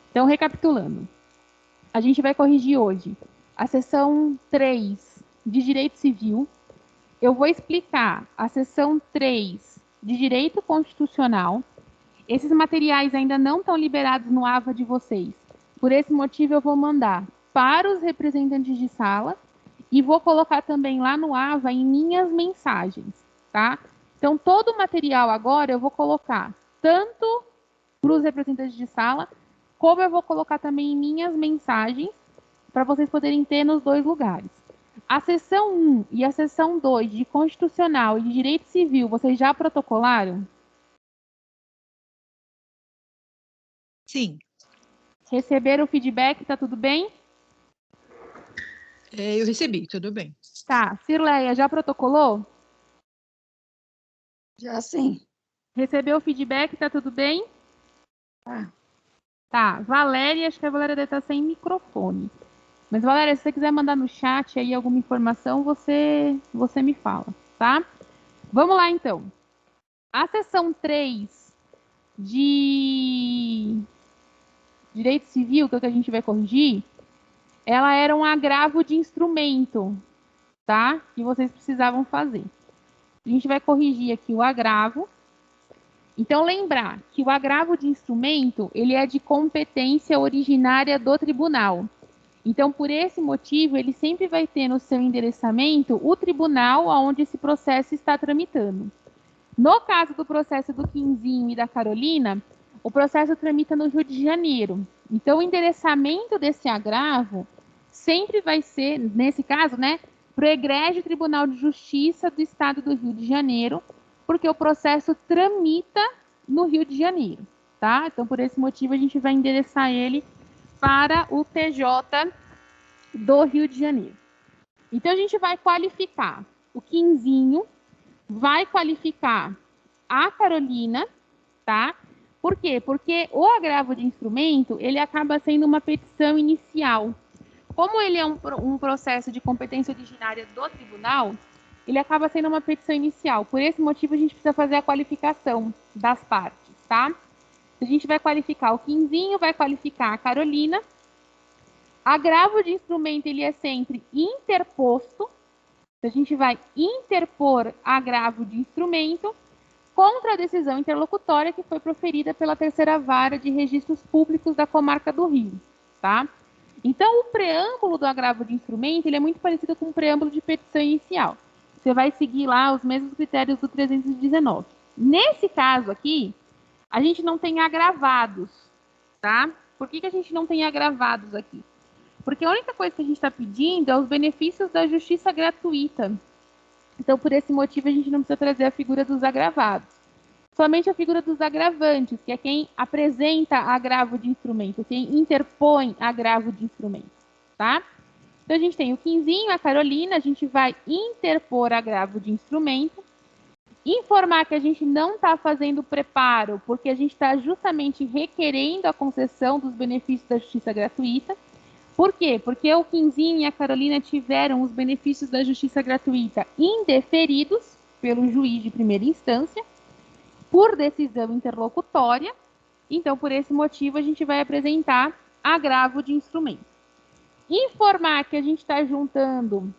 Então, recapitulando. A gente vai corrigir hoje a seção 3 de Direito Civil. Eu vou explicar a seção 3 de Direito Constitucional. Esses materiais ainda não estão liberados no AVA de vocês. Por esse motivo, eu vou mandar para os representantes de sala e vou colocar também lá no AVA em minhas mensagens, tá? Então, todo o material agora eu vou colocar tanto para os representantes de sala, como eu vou colocar também em minhas mensagens, para vocês poderem ter nos dois lugares. A seção 1 e a seção 2 de Constitucional e de Direito Civil, vocês já protocolaram? Sim. Receberam o feedback, tá tudo bem? Eu recebi, tudo bem. Tá. Cirleia, já protocolou? Já sim. Recebeu o feedback, tá tudo bem? Tá. Valéria, acho que a Valéria deve estar sem microfone. Mas, Valéria, se você quiser mandar no chat aí alguma informação, você me fala, tá? Vamos lá, então. A seção 3 de Direito Civil, que é o que a gente vai corrigir, ela era um agravo de instrumento, tá? Que vocês precisavam fazer. A gente vai corrigir aqui o agravo. Então, lembrar que o agravo de instrumento, ele é de competência originária do tribunal. Então, por esse motivo, ele sempre vai ter no seu endereçamento o tribunal onde esse processo está tramitando. No caso do processo do Quinzinho e da Carolina, o processo tramita no Rio de Janeiro. Então, o endereçamento desse agravo sempre vai ser, nesse caso, né, para o Egrégio Tribunal de Justiça do Estado do Rio de Janeiro, porque o processo tramita no Rio de Janeiro, tá? Então, por esse motivo, a gente vai endereçar ele para o TJ do Rio de Janeiro. Então, a gente vai qualificar o Quinzinho, vai qualificar a Carolina, tá? Por quê? Porque o agravo de instrumento, ele acaba sendo uma petição inicial. Como ele é um processo de competência originária do tribunal, ele acaba sendo uma petição inicial. Por esse motivo, a gente precisa fazer a qualificação das partes, tá? A gente vai qualificar o Quinzinho, vai qualificar a Carolina. Agravo de instrumento, ele é sempre interposto. A gente vai interpor agravo de instrumento contra a decisão interlocutória que foi proferida pela terceira vara de registros públicos da comarca do Rio, tá? Então, o preâmbulo do agravo de instrumento, ele é muito parecido com o preâmbulo de petição inicial. Você vai seguir lá os mesmos critérios do 319. Nesse caso aqui, a gente não tem agravados, tá? Por que a gente não tem agravados aqui? Porque a única coisa que a gente está pedindo é os benefícios da justiça gratuita. Então, por esse motivo, a gente não precisa trazer a figura dos agravados. Somente a figura dos agravantes, que é quem apresenta agravo de instrumento, quem interpõe agravo de instrumento, tá? Então, a gente tem o Quinzinho, a Carolina, a gente vai interpor agravo de instrumento, informar que a gente não está fazendo preparo, porque a gente está justamente requerendo a concessão dos benefícios da justiça gratuita. Por quê? Porque o Quinzinho e a Carolina tiveram os benefícios da justiça gratuita indeferidos pelo juiz de primeira instância, por decisão interlocutória. Então, por esse motivo, a gente vai apresentar agravo de instrumento. Informar que a gente está juntando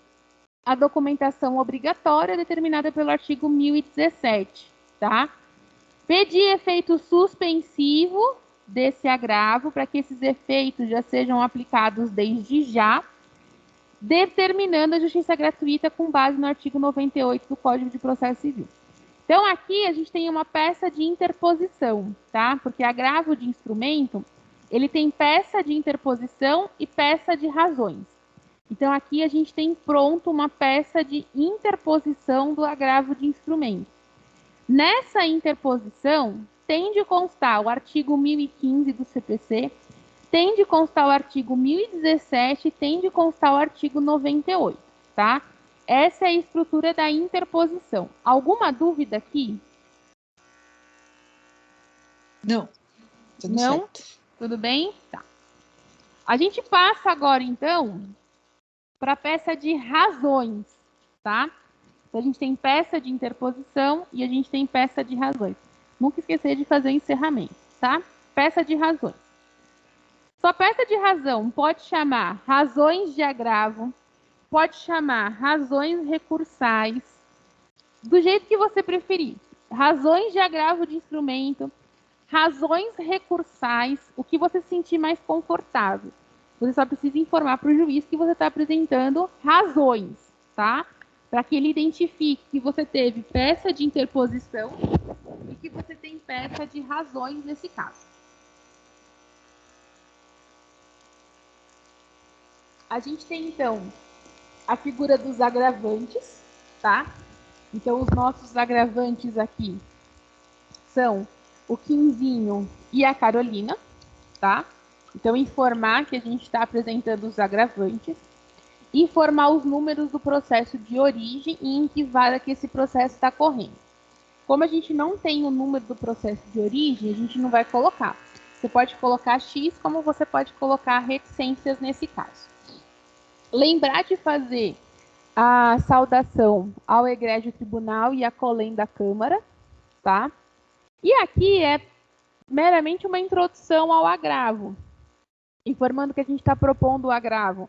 a documentação obrigatória determinada pelo artigo 1017, tá? Pedir efeito suspensivo desse agravo para que esses efeitos já sejam aplicados desde já, determinando a justiça gratuita com base no artigo 98 do Código de Processo Civil. Então, aqui a gente tem uma peça de interposição, tá? Porque agravo de instrumento, ele tem peça de interposição e peça de razões. Então, aqui a gente tem pronto uma peça de interposição do agravo de instrumento. Nessa interposição, tem de constar o artigo 1015 do CPC, tem de constar o artigo 1017 e tem de constar o artigo 98, tá? Essa é a estrutura da interposição. Alguma dúvida aqui? Não. Tudo Não? certo. Tudo bem? Tá. A gente passa agora, então, para a peça de razões, tá? Então, a gente tem peça de interposição e a gente tem peça de razões. Nunca esquecer de fazer o encerramento. tá? Peça de razões. Sua peça de razão pode chamar razões de agravo, pode chamar razões recursais, do jeito que você preferir. Razões de agravo de instrumento, razões recursais, o que você se sentir mais confortável. Você só precisa informar para o juiz que você está apresentando razões, tá? Para que ele identifique que você teve peça de interposição e que você tem peça de razões nesse caso. A gente tem, então, a figura dos agravantes, tá? Então, os nossos agravantes aqui são o Quinzinho e a Carolina, tá? Então, informar que a gente está apresentando os agravantes, informar os números do processo de origem e em que vara que esse processo está correndo. Como a gente não tem o número do processo de origem, a gente não vai colocar. Você pode colocar X, como você pode colocar reticências nesse caso. Lembrar de fazer a saudação ao egrégio tribunal e a colém da Câmara, tá? E aqui é meramente uma introdução ao agravo, informando que a gente está propondo o agravo,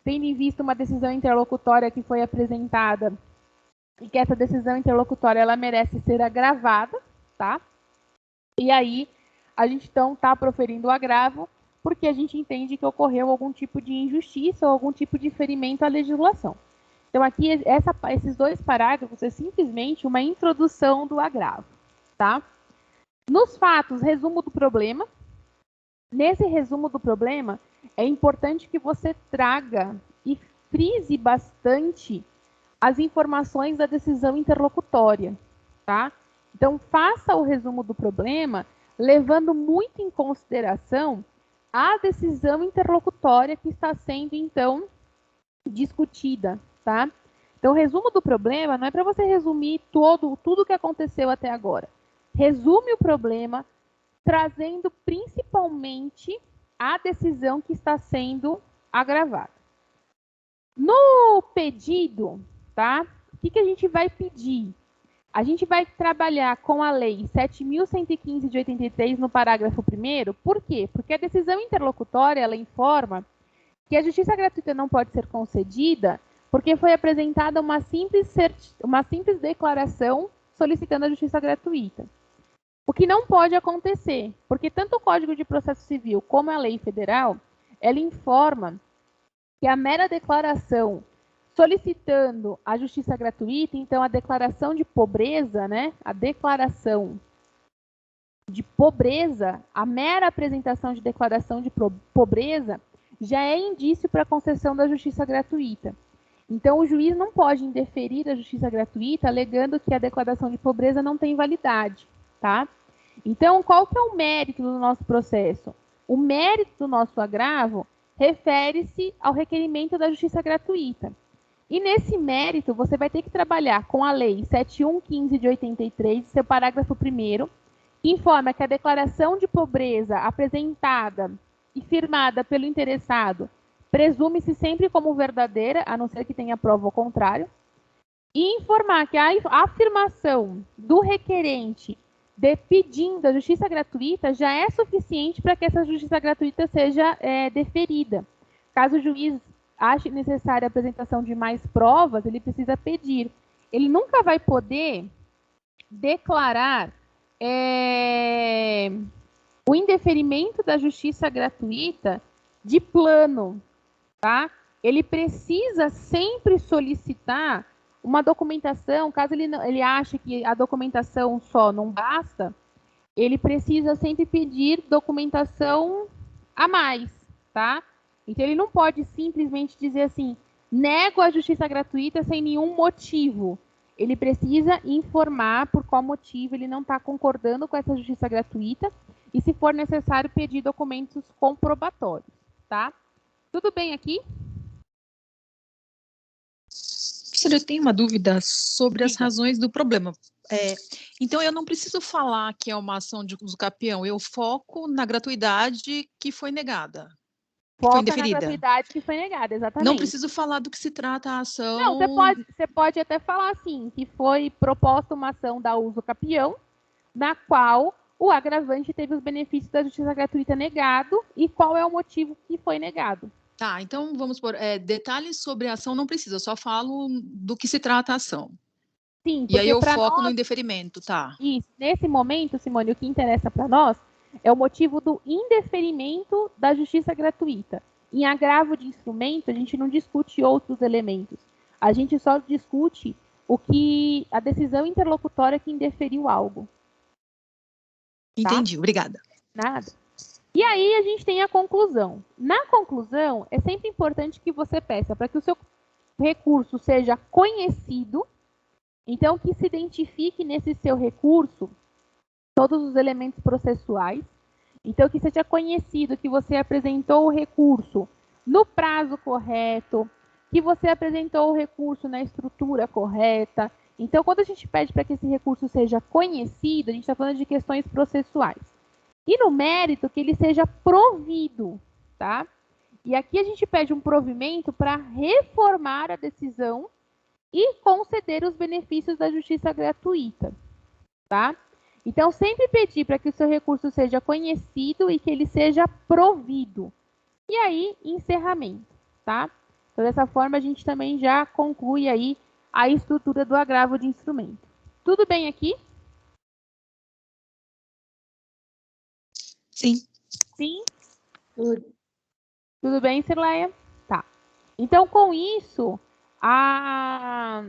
tendo em vista uma decisão interlocutória que foi apresentada e que essa decisão interlocutória ela merece ser agravada, tá? E aí a gente então está proferindo o agravo porque a gente entende que ocorreu algum tipo de injustiça ou algum tipo de ferimento à legislação. Então, aqui, esses dois parágrafos é simplesmente uma introdução do agravo, tá? Nos fatos, resumo do problema. Nesse resumo do problema, é importante que você traga e frise bastante as informações da decisão interlocutória, tá? Então, faça o resumo do problema, levando muito em consideração a decisão interlocutória que está sendo, então, discutida, tá? Então, o resumo do problema não é para você resumir tudo que aconteceu até agora. Resume o problema, trazendo principalmente a decisão que está sendo agravada. No pedido, tá? O que a gente vai pedir? A gente vai trabalhar com a Lei 7.115 de 83 no parágrafo 1º. Por quê? Porque a decisão interlocutória, ela informa que a justiça gratuita não pode ser concedida porque foi apresentada uma simples declaração solicitando a justiça gratuita. O que não pode acontecer, porque tanto o Código de Processo Civil como a lei federal, ela informa que a mera declaração solicitando a justiça gratuita, então a declaração de pobreza, né? A declaração de pobreza, a mera apresentação de declaração de pobreza já é indício para a concessão da justiça gratuita. Então, o juiz não pode indeferir a justiça gratuita alegando que a declaração de pobreza não tem validade, tá? Então, qual que é o mérito do nosso processo? O mérito do nosso agravo refere-se ao requerimento da justiça gratuita. E nesse mérito, você vai ter que trabalhar com a Lei 7.115 de 83, seu parágrafo 1º, que informa que a declaração de pobreza apresentada e firmada pelo interessado presume-se sempre como verdadeira, a não ser que tenha prova ao contrário, e informar que a afirmação do requerente pedindo a justiça gratuita já é suficiente para que essa justiça gratuita seja deferida. Caso o juiz ache necessária a apresentação de mais provas, ele precisa pedir. Ele nunca vai poder declarar o indeferimento da justiça gratuita de plano, tá? Ele precisa sempre solicitar uma documentação, caso ele ache que a documentação só não basta, ele precisa sempre pedir documentação a mais, tá? Então, ele não pode simplesmente dizer assim, nego a justiça gratuita sem nenhum motivo. Ele precisa informar por qual motivo ele não está concordando com essa justiça gratuita e, se for necessário, pedir documentos comprobatórios, tá? Tudo bem aqui? Professora, eu tenho uma dúvida sobre as razões do problema. Então, eu não preciso falar que é uma ação de uso capião, eu foco na gratuidade que foi negada. Foca foi indeferida. na gratuidade que foi negada, exatamente. Não preciso falar do que se trata a ação. Não, você pode até falar assim, que foi proposta uma ação da uso capião, na qual o agravante teve os benefícios da justiça gratuita negado e qual é o motivo que foi negado. Tá, então vamos por detalhes sobre a ação não precisa, eu só falo do que se trata a ação. Sim, E aí porque eu para foco no nós, indeferimento, tá? isso, nesse momento, Simone, o que interessa para nós é o motivo do indeferimento da justiça gratuita. Em agravo de instrumento, a gente não discute outros elementos. A gente só discute o que a decisão interlocutória que indeferiu algo. Tá? Entendi, obrigada. Nada. E aí a gente tem a conclusão. Na conclusão, é sempre importante que você peça para que o seu recurso seja conhecido, então que se identifique nesse seu recurso todos os elementos processuais, então que seja conhecido que você apresentou o recurso no prazo correto, que você apresentou o recurso na estrutura correta. Então, quando a gente pede para que esse recurso seja conhecido, a gente está falando de questões processuais. E no mérito, que ele seja provido, tá? E aqui a gente pede um provimento para reformar a decisão e conceder os benefícios da justiça gratuita, tá? Então, sempre pedir para que o seu recurso seja conhecido e que ele seja provido. E aí, encerramento, tá? Então, dessa forma, a gente também já conclui aí a estrutura do agravo de instrumento. Tudo bem aqui? Sim. Sim? Tudo bem, Cirleia? Tá. Então, com isso, a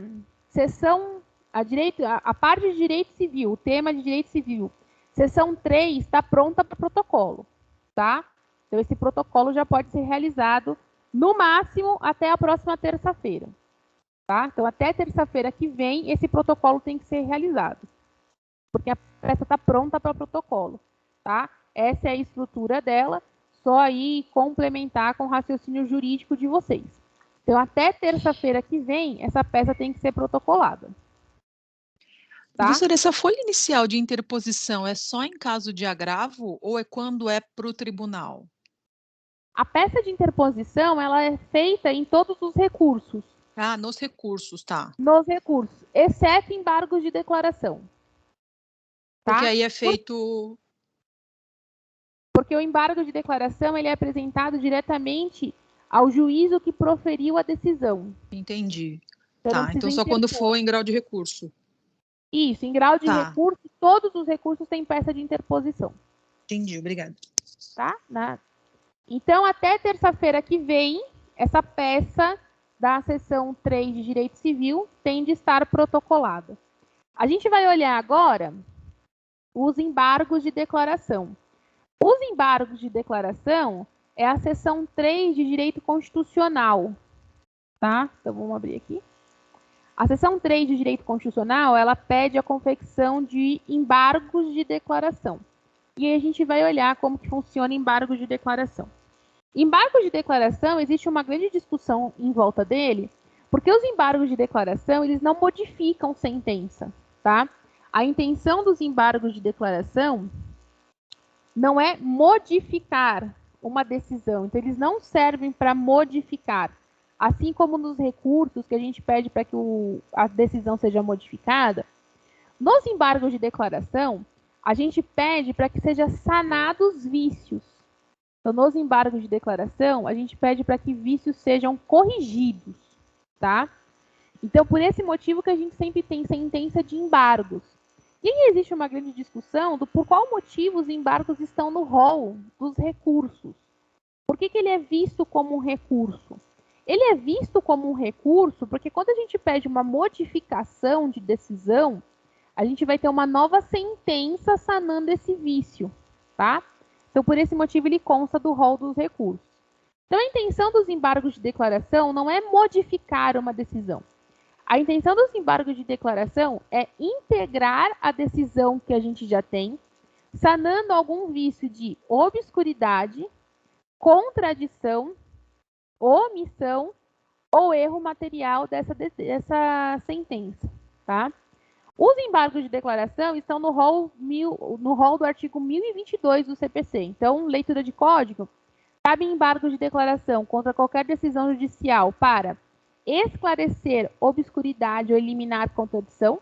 seção, a parte de direito civil, o tema de direito civil, seção 3 está pronta para protocolo, tá? Então, esse protocolo já pode ser realizado, no máximo, até a próxima terça-feira, tá? Então, até terça-feira que vem, esse protocolo tem que ser realizado, porque a peça está pronta para protocolo, tá? Essa é a estrutura dela, só aí complementar com o raciocínio jurídico de vocês. Então, até terça-feira que vem, essa peça tem que ser protocolada. Tá? Professora, essa folha inicial de interposição é só em caso de agravo ou é quando é para o tribunal? A peça de interposição, ela é feita em todos os recursos. Ah, nos recursos, tá. Nos recursos, exceto embargos de declaração. Tá? Porque aí é feito... Porque o embargo de declaração, ele é apresentado diretamente ao juízo que proferiu a decisão. Entendi. Então, tá, então só quando for em grau de recurso. Isso, em grau de recurso, todos os recursos têm peça de interposição. Entendi, obrigada. Tá? Então, até terça-feira que vem, essa peça da seção 3 de Direito Civil tem de estar protocolada. A gente vai olhar agora os embargos de declaração. Os embargos de declaração é a seção 3 de Direito Constitucional. Tá? Então, vamos abrir aqui. A seção 3 de Direito Constitucional, ela pede a confecção de embargos de declaração. E aí a gente vai olhar como que funciona embargos de declaração. Embargos de declaração, existe uma grande discussão em volta dele, porque os embargos de declaração, eles não modificam sentença, tá? A intenção dos embargos de declaração não é modificar uma decisão, então eles não servem para modificar. Assim como nos recursos que a gente pede para que a decisão seja modificada, nos embargos de declaração, a gente pede para que sejam sanados vícios. Então, nos embargos de declaração, a gente pede para que vícios sejam corrigidos, tá? Então, por esse motivo que a gente sempre tem sentença de embargos. E aí existe uma grande discussão do por qual motivo os embargos estão no rol dos recursos. Por que ele é visto como um recurso? Ele é visto como um recurso porque quando a gente pede uma modificação de decisão, a gente vai ter uma nova sentença sanando esse vício, tá? Então, por esse motivo, ele consta do rol dos recursos. Então, a intenção dos embargos de declaração não é modificar uma decisão. A intenção dos embargos de declaração é integrar a decisão que a gente já tem, sanando algum vício de obscuridade, contradição, omissão ou erro material dessa sentença, tá? Os embargos de declaração estão no rol do artigo 1022 do CPC. Então, leitura de código, cabe embargo de declaração contra qualquer decisão judicial para esclarecer obscuridade ou eliminar contradição,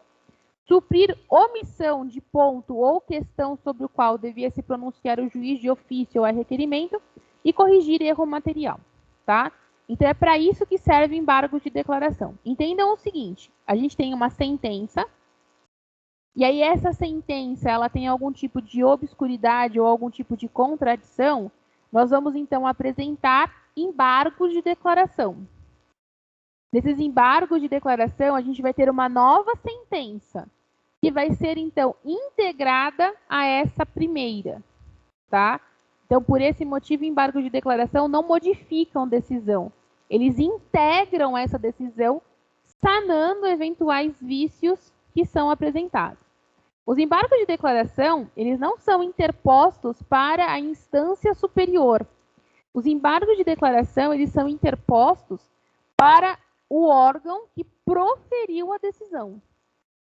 suprir omissão de ponto ou questão sobre o qual devia se pronunciar o juiz de ofício ou a requerimento e corrigir erro material, tá? Então, é para isso que serve embargo de declaração. Entendam o seguinte, a gente tem uma sentença, e aí essa sentença, ela tem algum tipo de obscuridade ou algum tipo de contradição, nós vamos, então, apresentar embargos de declaração. Nesses embargos de declaração, a gente vai ter uma nova sentença, que vai ser, então, integrada a essa primeira, tá? Então, por esse motivo, embargos de declaração não modificam decisão. Eles integram essa decisão, sanando eventuais vícios que são apresentados. Os embargos de declaração, eles não são interpostos para a instância superior. Os embargos de declaração, eles são interpostos para o órgão que proferiu a decisão.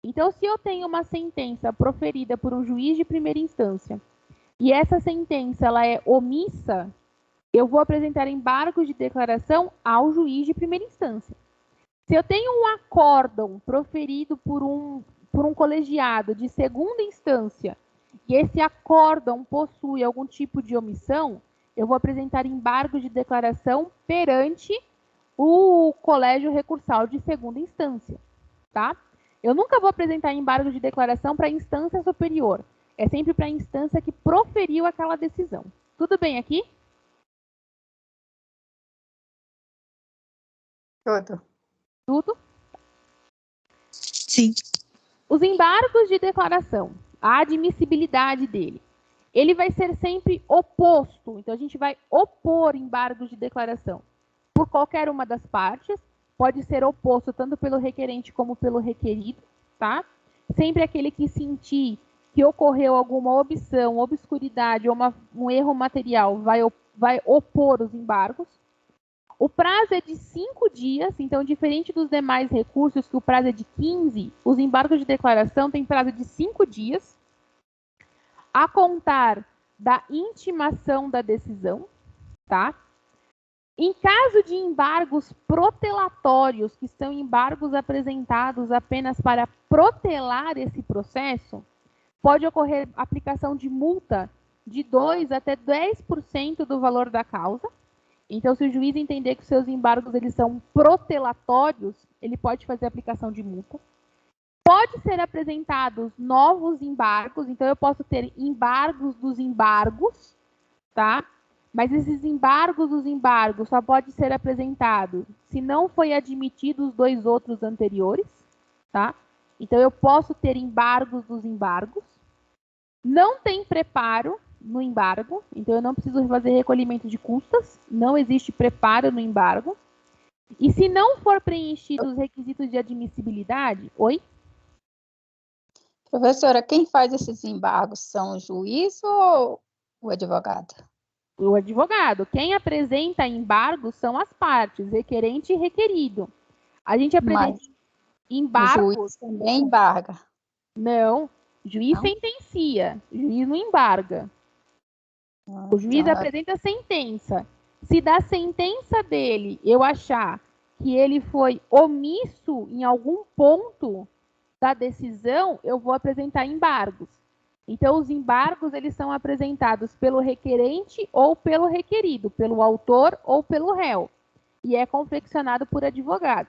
Então, se eu tenho uma sentença proferida por um juiz de primeira instância e essa sentença ela é omissa, eu vou apresentar embargos de declaração ao juiz de primeira instância. Se eu tenho um acórdão proferido por um colegiado de segunda instância e esse acórdão possui algum tipo de omissão, eu vou apresentar embargos de declaração perante o colégio recursal de segunda instância, tá? Eu nunca vou apresentar embargo de declaração para a instância superior. É sempre para a instância que proferiu aquela decisão. Tudo bem aqui? Tudo. Tudo? Sim. Os embargos de declaração, a admissibilidade dele, ele vai ser sempre oposto. Então, a gente vai opor embargos de declaração por qualquer uma das partes. Pode ser oposto tanto pelo requerente como pelo requerido, tá? Sempre aquele que sentir que ocorreu alguma omissão, obscuridade ou um erro material vai opor os embargos. O prazo é de 5 dias, então, diferente dos demais recursos, que o prazo é de 15, os embargos de declaração têm prazo de 5 dias, a contar da intimação da decisão, tá? Em caso de embargos protelatórios, que são embargos apresentados apenas para protelar esse processo, pode ocorrer aplicação de multa de 2% até 10% do valor da causa. Então, se o juiz entender que os seus embargos eles são protelatórios, ele pode fazer aplicação de multa. Pode ser apresentados novos embargos, então eu posso ter embargos dos embargos, tá? Mas esses embargos dos embargos só pode ser apresentado se não foi admitido os 2 outros anteriores, tá? Então, eu posso ter embargos dos embargos. Não tem preparo no embargo, então eu não preciso fazer recolhimento de custas, não existe preparo no embargo. E se não for preenchido os requisitos de admissibilidade... Oi? Professora, quem faz esses embargos são o juiz ou o advogado? O advogado. Quem apresenta embargos são as partes, requerente e requerido. A gente apresenta embargos... O juiz também embarga? Não, juiz Não? sentencia, juiz não embarga. O juiz apresenta a sentença. Se da sentença dele eu achar que ele foi omisso em algum ponto da decisão, eu vou apresentar embargos. Então, os embargos eles são apresentados pelo requerente ou pelo requerido, pelo autor ou pelo réu. E é confeccionado por advogado.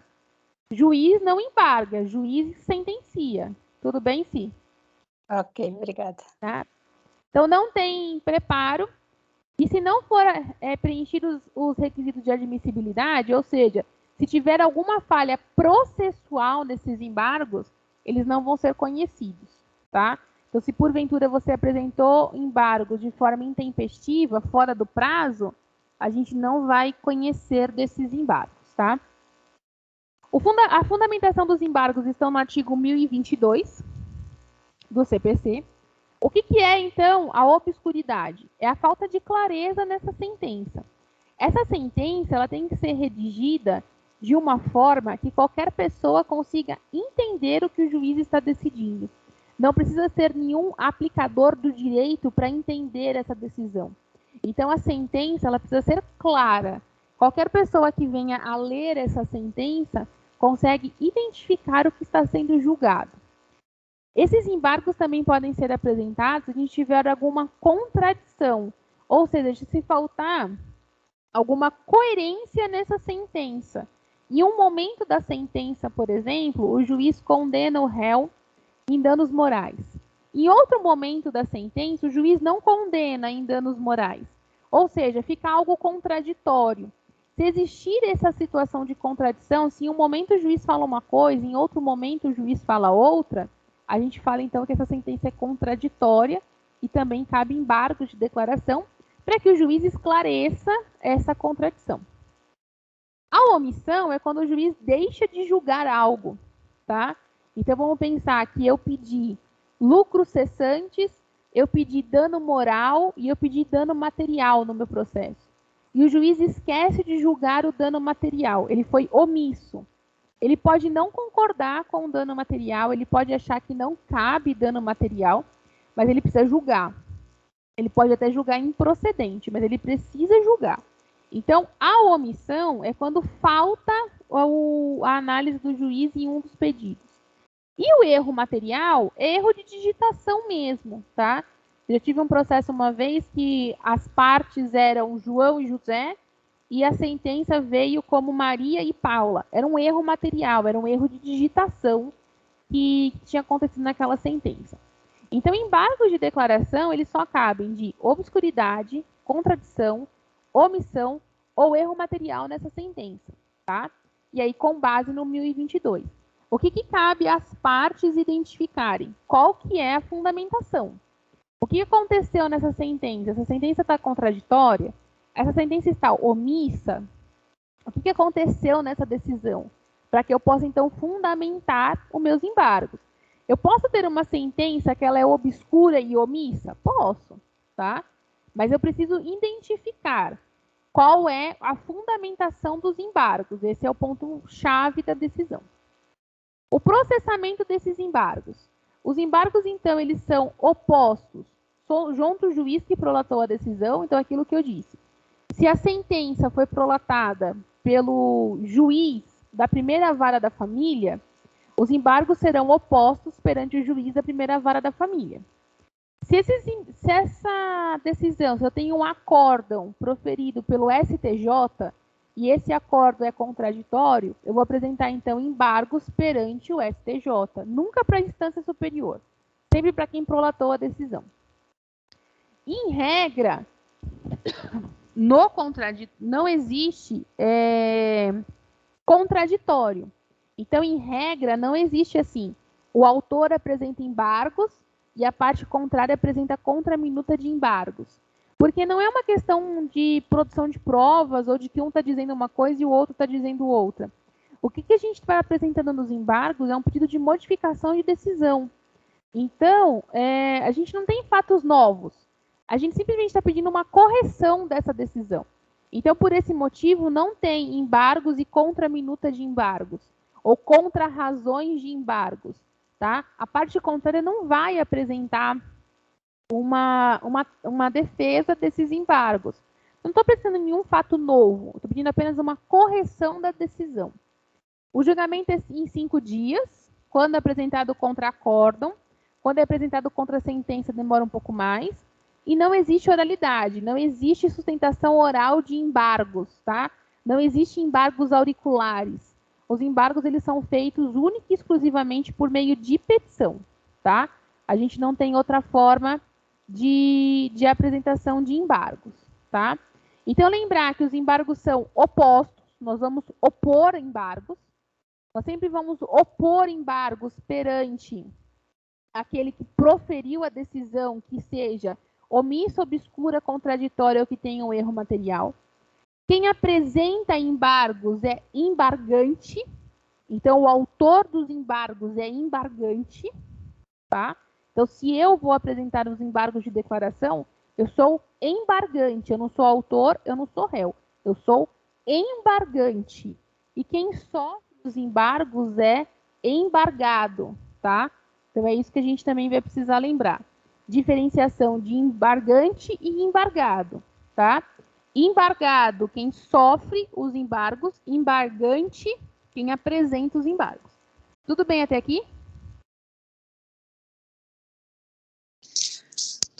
Juiz não embarga, juiz sentencia. Tudo bem, sim? Ok, obrigada. Tá? Então, não tem preparo. E se não for preenchidos os requisitos de admissibilidade, ou seja, se tiver alguma falha processual nesses embargos, eles não vão ser conhecidos, tá? Então, se porventura você apresentou embargos de forma intempestiva, fora do prazo, a gente não vai conhecer desses embargos, tá? A fundamentação dos embargos estão no artigo 1022 do CPC. O que é, então, a obscuridade? É a falta de clareza nessa sentença. Essa sentença ela tem que ser redigida de uma forma que qualquer pessoa consiga entender o que o juiz está decidindo. Não precisa ser nenhum aplicador do direito para entender essa decisão. Então, a sentença ela precisa ser clara. Qualquer pessoa que venha a ler essa sentença consegue identificar o que está sendo julgado. Esses embargos também podem ser apresentados se a gente tiver alguma contradição, ou seja, se faltar alguma coerência nessa sentença. Em um momento da sentença, por exemplo, o juiz condena o réu em danos morais. Em outro momento da sentença, o juiz não condena em danos morais. Ou seja, fica algo contraditório. Se existir essa situação de contradição, se em um momento o juiz fala uma coisa, em outro momento o juiz fala outra, a gente fala então que essa sentença é contraditória e também cabe embargo de declaração para que o juiz esclareça essa contradição. A omissão é quando o juiz deixa de julgar algo, tá? Então vamos pensar que eu pedi lucros cessantes, eu pedi dano moral e eu pedi dano material no meu processo. E o juiz esquece de julgar o dano material, ele foi omisso. Ele pode não concordar com o dano material, ele pode achar que não cabe dano material, mas ele precisa julgar. Ele pode até julgar improcedente, mas ele precisa julgar. Então, a omissão é quando falta a análise do juiz em um dos pedidos. E o erro material é erro de digitação mesmo, tá? Eu tive um processo uma vez que as partes eram João e José e a sentença veio como Maria e Paula. Era um erro material, era um erro de digitação que tinha acontecido naquela sentença. Então, embargos de declaração, eles só cabem de obscuridade, contradição, omissão ou erro material nessa sentença, tá? E aí, com base no 1022. O que cabe às partes identificarem? Qual que é a fundamentação? O que aconteceu nessa sentença? Essa sentença está contraditória? Essa sentença está omissa? O que aconteceu nessa decisão? Para que eu possa, então, fundamentar os meus embargos. Eu posso ter uma sentença que ela é obscura e omissa? Posso, tá? Mas eu preciso identificar qual é a fundamentação dos embargos. Esse é o ponto-chave da decisão. O processamento desses embargos. Os embargos, então, eles são opostos junto ao juiz que prolatou a decisão. Então, aquilo que eu disse. Se a sentença foi prolatada pelo juiz da primeira vara da família, os embargos serão opostos perante o juiz da primeira vara da família. Se essa decisão, se eu tenho um acórdão proferido pelo STJ e esse acórdão é contraditório, eu vou apresentar, então, embargos perante o STJ, nunca para a instância superior, sempre para quem prolatou a decisão. Em regra, não existe contraditório. Então, em regra, não existe assim, o autor apresenta embargos e a parte contrária apresenta contraminuta de embargos. Porque não é uma questão de produção de provas ou de que um está dizendo uma coisa e o outro está dizendo outra. O que a gente vai apresentando nos embargos é um pedido de modificação de decisão. Então, a gente não tem fatos novos. A gente simplesmente está pedindo uma correção dessa decisão. Então, por esse motivo, não tem embargos e contraminuta de embargos, ou contra-razões de embargos, tá? A parte contrária não vai apresentar uma defesa desses embargos. Não estou apresentando nenhum fato novo, estou pedindo apenas uma correção da decisão. O julgamento é em 5 dias, quando é apresentado contra acórdão, quando é apresentado contra sentença demora um pouco mais, e não existe oralidade, não existe sustentação oral de embargos, tá? Não existe embargos auriculares. Os embargos, eles são feitos única e exclusivamente por meio de petição, tá? A gente não tem outra forma de apresentação de embargos, tá? Então, lembrar que os embargos são opostos, nós vamos opor embargos, nós sempre vamos opor embargos perante aquele que proferiu a decisão que seja omissa, obscura, contraditória ou que tenha um erro material. Quem apresenta embargos é embargante. Então, o autor dos embargos é embargante, tá? Então, se eu vou apresentar os embargos de declaração, eu sou embargante. Eu não sou autor, eu não sou réu. Eu sou embargante. E quem sofre os embargos é embargado, tá? Então, é isso que a gente também vai precisar lembrar. Diferenciação de embargante e embargado, tá? Embargado, quem sofre os embargos. Embargante, quem apresenta os embargos. Tudo bem até aqui?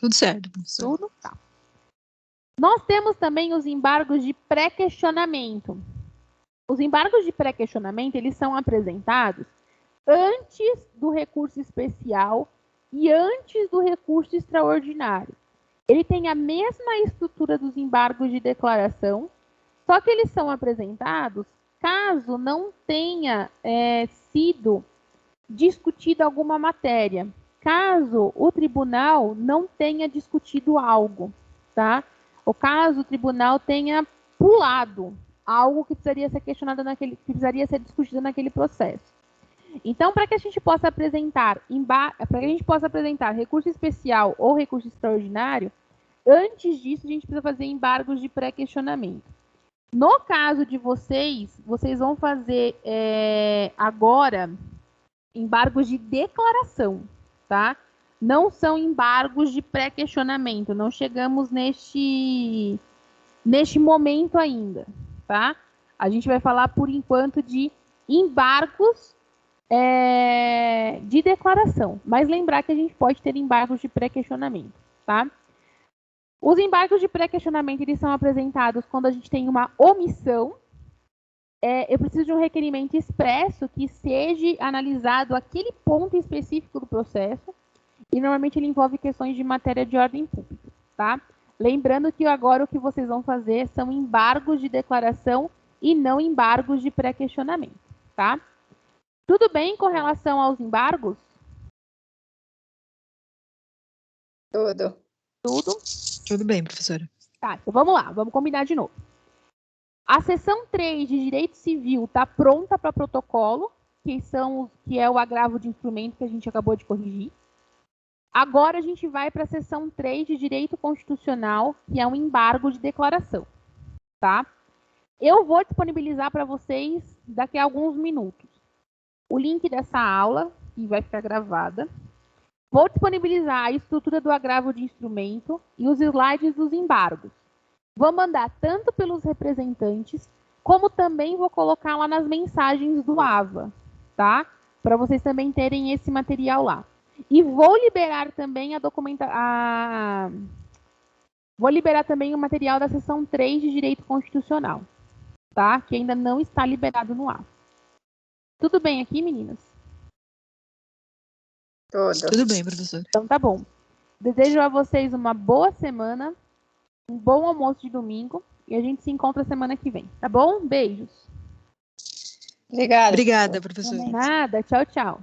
Tudo certo, professor. Tudo tá. Nós temos também os embargos de pré-questionamento. Os embargos de pré-questionamento, eles são apresentados antes do recurso especial e antes do recurso extraordinário. Ele tem a mesma estrutura dos embargos de declaração, só que eles são apresentados caso não tenha sido discutida alguma matéria, caso o tribunal não tenha discutido algo, tá? Ou caso o tribunal tenha pulado algo que precisaria ser questionado que precisaria ser discutido naquele processo. Então, para que a gente possa apresentar recurso especial ou recurso extraordinário, antes disso a gente precisa fazer embargos de pré-questionamento. No caso de vocês vão fazer agora embargos de declaração, tá? Não são embargos de pré-questionamento, não chegamos neste momento ainda, tá? A gente vai falar, por enquanto, de embargos de declaração, mas lembrar que a gente pode ter embargos de pré-questionamento, tá? Os embargos de pré-questionamento, eles são apresentados quando a gente tem uma omissão. Eu preciso de um requerimento expresso que seja analisado aquele ponto específico do processo, e normalmente ele envolve questões de matéria de ordem pública, tá? Lembrando que agora o que vocês vão fazer são embargos de declaração e não embargos de pré-questionamento, tá? Tudo bem com relação aos embargos? Tudo. Tudo? Tudo bem, professora. Tá, então vamos lá, vamos combinar de novo. A seção 3 de Direito Civil está pronta para protocolo, que é o agravo de instrumento que a gente acabou de corrigir. Agora a gente vai para a seção 3 de Direito Constitucional, que é um embargo de declaração, tá? Eu vou disponibilizar para vocês daqui a alguns minutos o link dessa aula, que vai ficar gravada. Vou disponibilizar a estrutura do agravo de instrumento e os slides dos embargos. Vou mandar tanto pelos representantes, como também vou colocar lá nas mensagens do AVA, tá? Para vocês também terem esse material lá. E vou liberar também Vou liberar também o material da seção 3 de Direito Constitucional, tá? Que ainda não está liberado no AVA. Tudo bem aqui, meninas? Tudo bem, professora. Então tá bom. Desejo a vocês uma boa semana, um bom almoço de domingo e a gente se encontra semana que vem, tá bom? Beijos. Obrigada. Obrigada, professora. Nada, tchau, tchau.